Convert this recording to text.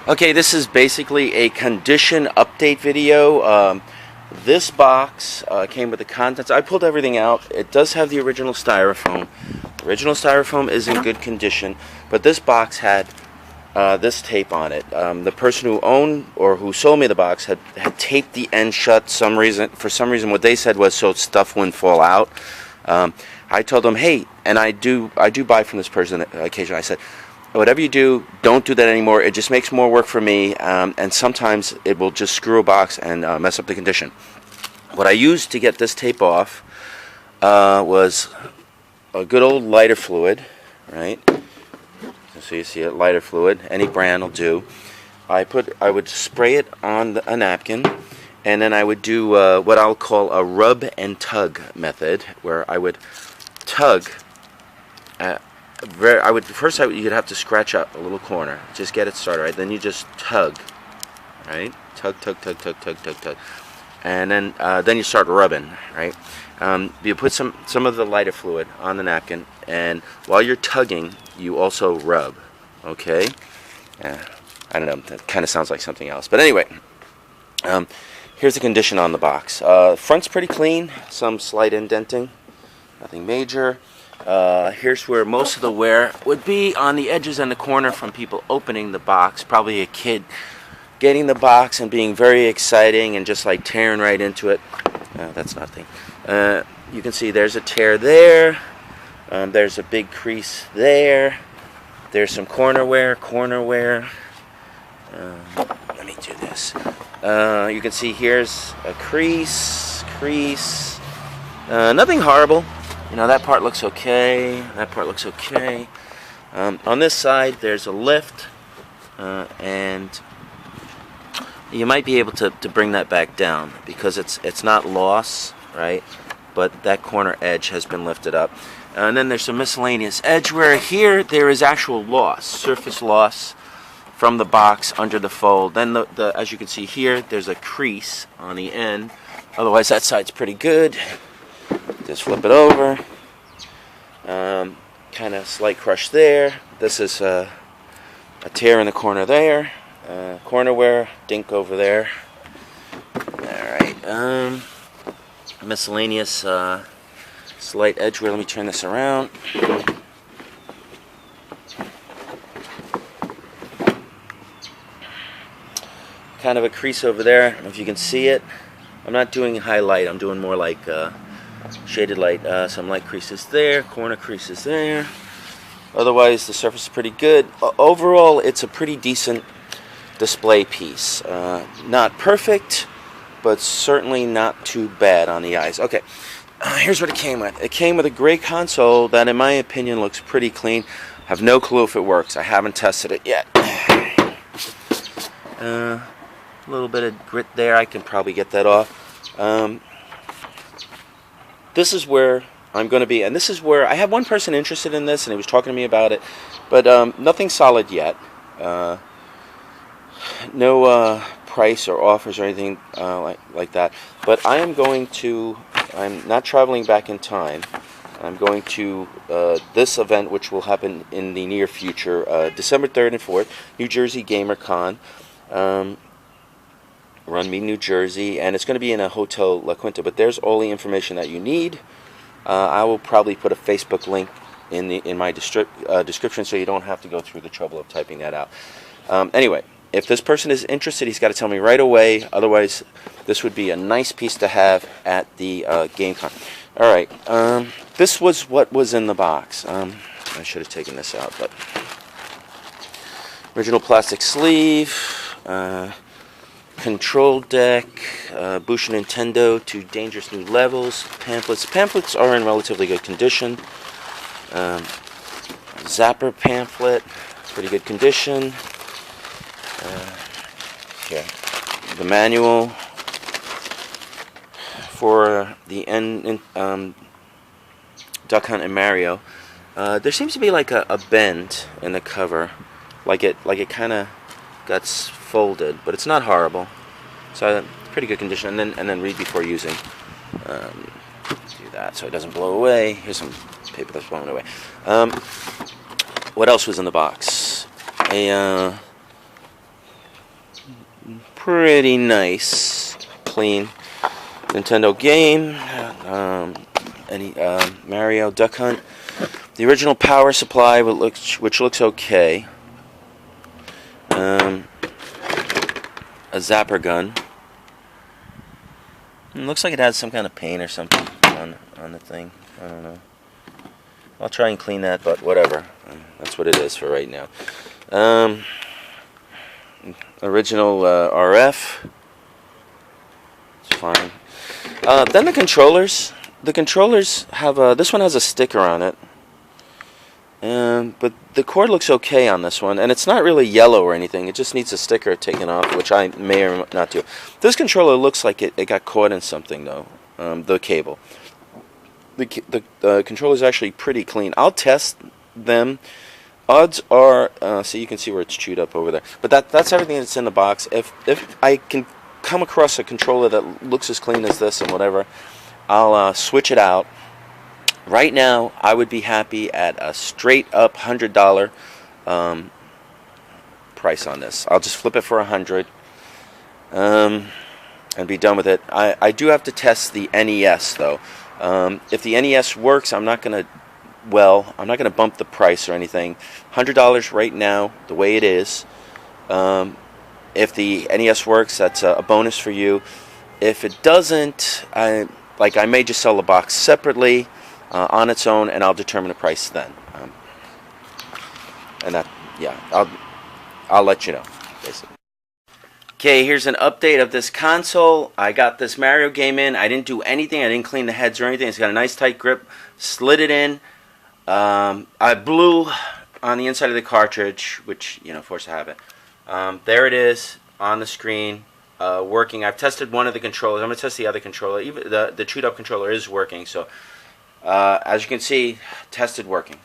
Okay, this is basically a condition update video. This box came with the contents. I pulled everything out. It does have the original styrofoam. The original styrofoam is in good condition, but this box had this tape on it. The person who owned or who sold me the box had taped the end shut. For some reason, what they said was so stuff wouldn't fall out. I told them, hey, and I do buy from this person occasionally. I said, whatever you do, don't do that anymore. It just makes more work for me, and sometimes it will just screw a box and mess up the condition. What I used to get this tape off was a good old lighter fluid, right? So you see it, lighter fluid. Any brand will do. I would spray it on a napkin, and then I would do what I'll call a rub and tug method, where I would tug. You'd have to scratch out a little corner, just get it started, right? Then you just tug, right? Tug, and then you start rubbing, right? You put some of the lighter fluid on the napkin, and while you're tugging, you also rub. Okay? I don't know. That kind of sounds like something else, but anyway, here's the condition on the box. Front's pretty clean. Some slight indenting, nothing major. Here's where most of the wear would be, on the edges and the corner from people opening the box. Probably a kid getting the box and being very exciting and just like tearing right into it. That's nothing. You can see there's a tear there. There's a big crease there. There's some corner wear. Let me do this. You can see here's a crease. Nothing horrible. You know, that part looks okay. That part looks okay. On this side, there's a lift, and you might be able to bring that back down because it's not loss, right? But that corner edge has been lifted up. And then there's some miscellaneous edge where here there is actual loss, surface loss from the box under the fold. Then as you can see here, there's a crease on the end. Otherwise, that side's pretty good. Just flip it over. Kind of slight crush there. This is a tear in the corner there. Corner wear, dink over there. Alright. Miscellaneous slight edge wear. Let me turn this around. Kind of a crease over there. I don't know if you can see it. I'm not doing highlight. I'm doing more like shaded light. Some light creases there, corner creases there. Otherwise, the surface is pretty good. Overall, it's a pretty decent display piece. Not perfect, but certainly not too bad on the eyes. Okay, here's what it came with. It came with a gray console that, in my opinion, looks pretty clean. I have no clue if it works. I haven't tested it yet. A little bit of grit there. I can probably get that off. This is where I'm going to be, and this is where I have one person interested in this, and he was talking to me about it, but nothing solid yet. No price or offers or anything like that. But I'm not traveling back in time. I'm going to this event, which will happen in the near future, December 3rd and 4th, New Jersey Gamer Con. Runme, New Jersey, and it's going to be in a Hotel La Quinta, but there's all the information that you need. I will probably put a Facebook link in my description so you don't have to go through the trouble of typing that out. Anyway, if this person is interested, he's got to tell me right away. Otherwise, this would be a nice piece to have at the GameCon. All right, this was what was in the box. I should have taken this out, but original plastic sleeve. Control deck, Busha Nintendo to Dangerous New Levels, pamphlets are in relatively good condition, Zapper pamphlet, pretty good condition, the manual for the Duck Hunt and Mario. There seems to be like a bend in the cover, like it kind of got folded, but it's not horrible. So pretty good condition. And then read before using. Do that so it doesn't blow away. Here's some paper that's blowing away. What else was in the box? A pretty nice, clean Nintendo game. Mario Duck Hunt. The original power supply, which looks okay. A zapper gun. It looks like it has some kind of paint or something on the thing. I don't know. I'll try and clean that, but whatever. That's what it is for right now. Original RF. It's fine. Then the controllers. The controllers have this one has a sticker on it. But the cord looks okay on this one, and it's not really yellow or anything. It just needs a sticker taken off, which I may or may not do. This controller looks like it got caught in something, though. The cable. The controller is actually pretty clean. I'll test them. Odds are, so you can see where it's chewed up over there. But that's everything that's in the box. If I can come across a controller that looks as clean as this and whatever, I'll switch it out. Right now, I would be happy at a straight up $100 price on this. I'll just flip it for $100 and be done with it. I do have to test the NES though. If the NES works, I'm not gonna bump the price or anything. $100 right now, the way it is. If the NES works, that's a bonus for you. If it doesn't, I may just sell the box separately. On its own, and I'll determine the price then. I'll let you know, basically. Okay, here's an update of this console. I got this Mario game in. I didn't do anything. I didn't clean the heads or anything. It's got a nice tight grip. Slid it in. I blew on the inside of the cartridge, which, forced to have it. There it is on the screen. Working. I've tested one of the controllers. I'm going to test the other controller. Even the chewed up controller is working, so as you can see, tested working.